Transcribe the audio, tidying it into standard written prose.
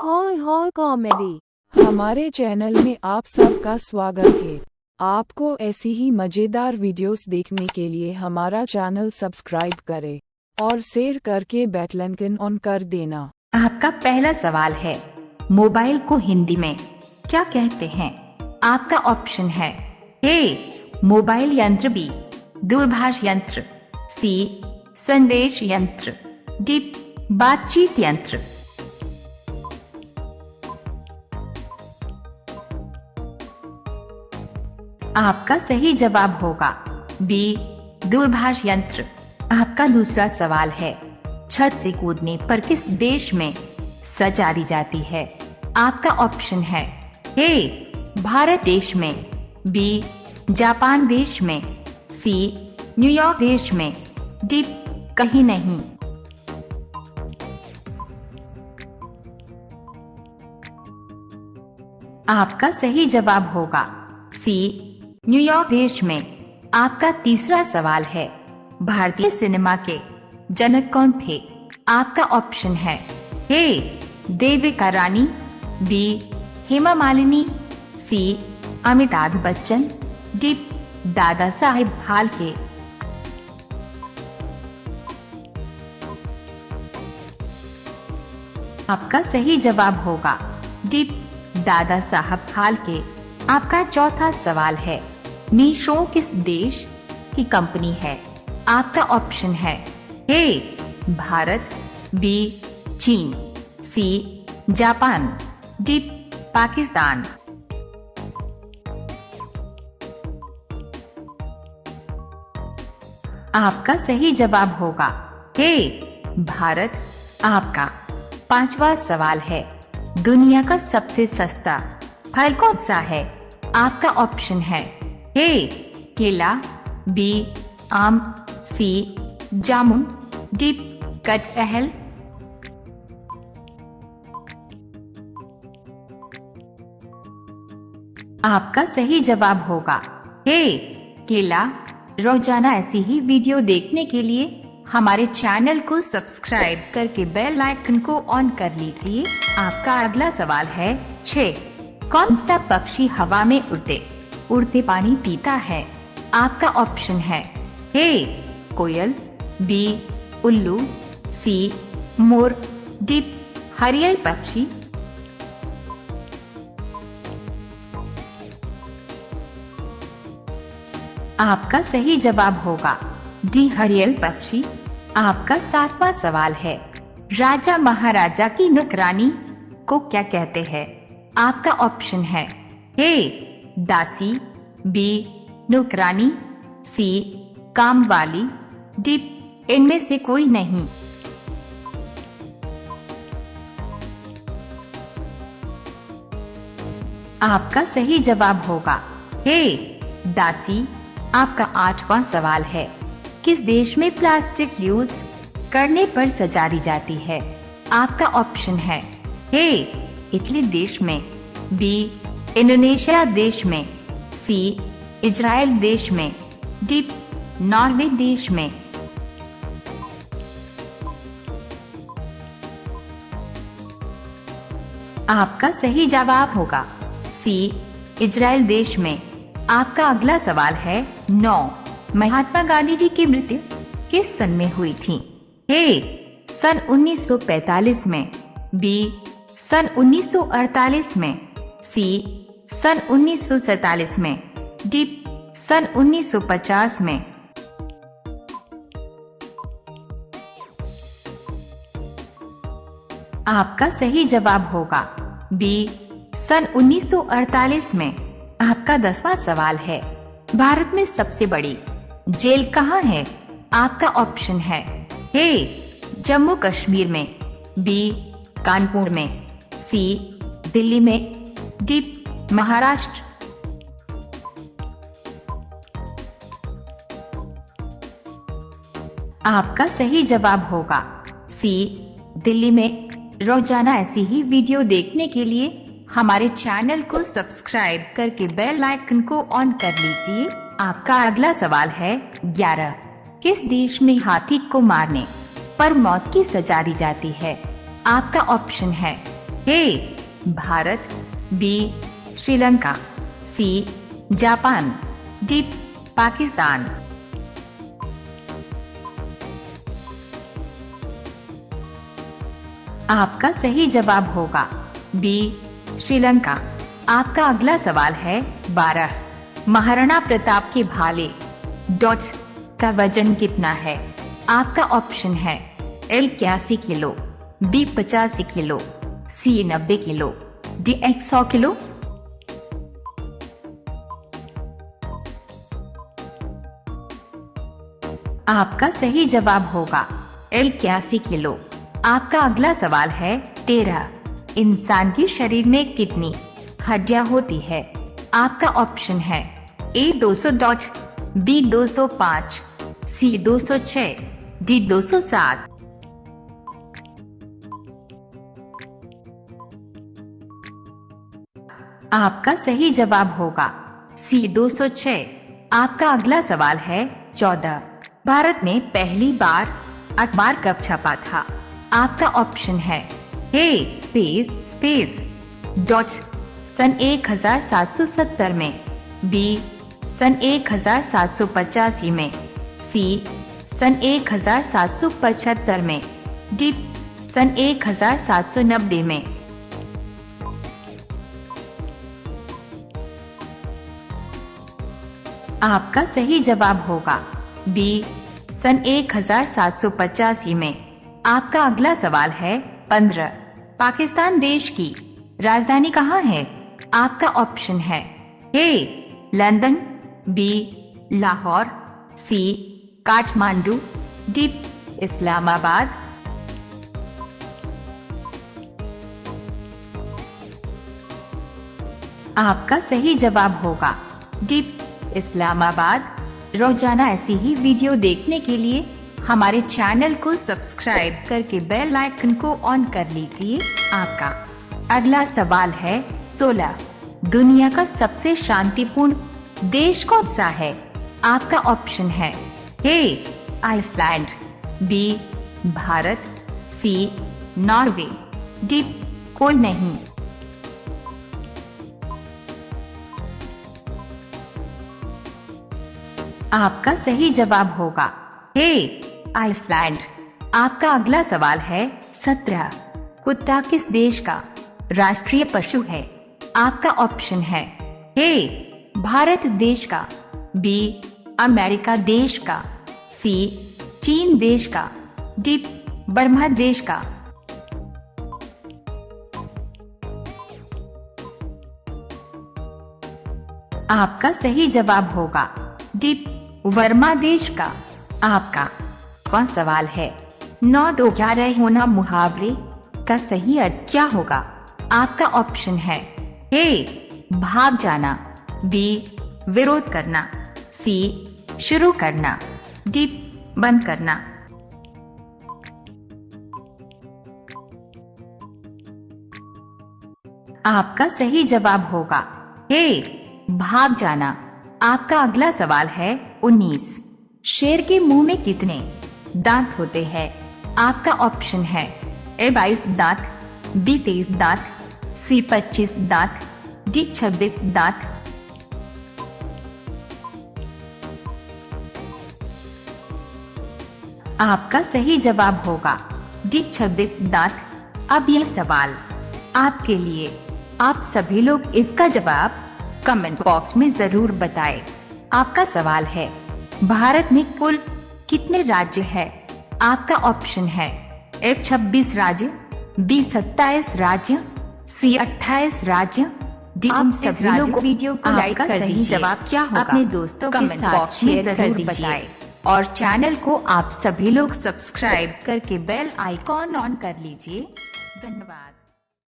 हॉय हॉय comedy. हमारे channel में आप सबका स्वागत है। आपको ऐसी ही मजेदार वीडियोस देखने के लिए हमारा चैनल सब्सक्राइब करें और शेयर करके बेल आइकन ऑन कर देना। आपका पहला सवाल है, मोबाइल को हिंदी में क्या कहते हैं? आपका ऑप्शन है ए मोबाइल यंत्र, बी दूरभाष यंत्र, सी संदेश यंत्र, डी बातचीत यंत्र। आपका सही जवाब होगा बी दूरभाष यंत्र। आपका दूसरा सवाल है, छत से कूदने पर किस देश में सजा दी जाती है? आपका ऑप्शन है ए भारत देश में, बी जापान देश में, सी न्यूयॉर्क देश में, डी कहीं नहीं। आपका सही जवाब होगा सी न्यूयॉर्क देश में। आपका तीसरा सवाल है, भारतीय सिनेमा के जनक कौन थे? आपका ऑप्शन है ए देविका रानी, बी हेमा मालिनी, सी अमिताभ बच्चन, डी दादा साहेब फाल्के। आपका सही जवाब होगा डी दादा साहब फाल्के। आपका चौथा सवाल है, मीशो किस देश की कंपनी है? आपका ऑप्शन है ए भारत, बी चीन, सी जापान, डी पाकिस्तान। आपका सही जवाब होगा ए भारत। आपका पांचवा सवाल है, दुनिया का सबसे सस्ता फल कौन सा है? आपका ऑप्शन है ए केला, बी आम, सी जामुन, डी कटहल। आपका सही जवाब होगा ए केला। रोजाना ऐसी ही वीडियो देखने के लिए हमारे चैनल को सब्सक्राइब करके बेल आइकन को ऑन कर लीजिए। आपका अगला सवाल है 6, कौन सा पक्षी हवा में उड़ते उड़ते पानी पीता है? आपका ऑप्शन है ए कोयल, बी उल्लू, सी मोर, डी हरियल पक्षी। आपका सही जवाब होगा डी हरियल पक्षी। आपका 7वां सवाल है, राजा महाराजा की नौकरानी को क्या कहते हैं? आपका ऑप्शन है ए दासी, बी नौकरानी, सी कामवाली, डी इनमें से कोई नहीं। आपका सही जवाब होगा ए दासी। आपका 8वां सवाल है, किस देश में प्लास्टिक यूज करने पर सजा दी जाती है? आपका ऑप्शन है ए इटली देश में, बी इंडोनेशिया देश में, सी इजराइल देश में, डी नॉर्वे देश में। आपका सही जवाब होगा सी इजराइल देश में। आपका अगला सवाल है 9, महात्मा गांधी जी की मृत्यु किस सन में हुई थी? ए सन 1945 में, बी सन 1948 में, सी सन 1947 में, डी सन 1950 में। आपका सही जवाब होगा बी सन 1948 में। आपका 10वां सवाल है, भारत में सबसे बड़ी जेल कहाँ है? आपका ऑप्शन है ए जम्मू कश्मीर में, बी कानपुर में, सी दिल्ली में, डी महाराष्ट्र। आपका सही जवाब होगा सी दिल्ली में। रोजाना ऐसी ही वीडियो देखने के लिए हमारे चैनल को सब्सक्राइब करके बेल आइकन को ऑन कर लीजिए। आपका अगला सवाल है 11, किस देश में हाथी को मारने पर मौत की सजा दी जाती है? आपका ऑप्शन है A Bharat, B Sri Lanka, C Japan, D Pakistan. आपका सही जवाब होगा बी श्रीलंका। आपका अगला सवाल है 12। महाराणा प्रताप के भाले डॉट का वजन कितना है? आपका ऑप्शन है ए 81 किलो, बी 85 किलो, सी 90 किलो, डी 100 किलो। आपका सही जवाब होगा ए 81 किलो। आपका अगला सवाल है 13। इंसान के शरीर में कितनी हड्डियां होती है? आपका ऑप्शन है ए 200 डॉट, बी 205, सी 206, डी 207। आपका सही जवाब होगा सी 206। आपका अगला सवाल है 14। भारत में पहली बार अखबार कब छपा था? आपका ऑप्शन है ए स्पेस डॉट सन 1770 में, बी सन 1785 में, सी सन 1775 में, डी सन 1790 में। आपका सही जवाब होगा बी सन 1785 में। आपका अगला सवाल है 15। पाकिस्तान देश की राजधानी कहाँ है? आपका ऑप्शन है ए लंदन, बी लाहौर, सी काठमांडू, डी इस्लामाबाद। आपका सही जवाब होगा डी इस्लामाबाद। रोजाना ऐसी ही वीडियो देखने के लिए हमारे चैनल को सब्सक्राइब करके बेल आइकन को ऑन कर लीजिए। आपका अगला सवाल है 16। दुनिया का सबसे शांतिपूर्ण देश कौन सा है? आपका ऑप्शन है ए आइसलैंड, बी भारत, सी नॉर्वे, डी कोई नहीं। आपका सही जवाब होगा ए आइसलैंड। आपका अगला सवाल है 17। कुत्ता किस देश का राष्ट्रीय पशु है? आपका ऑप्शन है ए भारत देश का, बी अमेरिका देश का, सी चीन देश का, डी बर्मा देश का। आपका सही जवाब होगा डी वर्मा देश का। आपका कौन सवाल है 9 2 11 होना मुहावरे का सही अर्थ क्या होगा? आपका ऑप्शन है ए भाग जाना, बी विरोध करना, सी शुरू करना, डी बंद करना। आपका सही जवाब होगा ए भाग जाना। आपका अगला सवाल है 19। शेर के मुंह में कितने दांत होते हैं? आपका ऑप्शन है ए 22 दांत, बी 23 दांत, सी 25 दांत, डी 26 दांत। आपका सही जवाब होगा डी 26 दांत। अब यह सवाल आपके लिए। आप सभी लोग इसका जवाब कमेंट बॉक्स में जरूर बताएं। आपका सवाल है भारत में कुल कितने राज्य है? आपका ऑप्शन है ए 26 राज्य, बी 27 राज्य, सी 28 राज्य, डी आप सभी लोग वीडियो को लाइक कर दीजिए। जवाब क्या होगा अपने दोस्तों के साथ शेयर कर दीजिए और चैनल को आप सभी लोग सब्सक्राइब करके बेल आइकॉन ऑन कर लीजिए। धन्यवाद।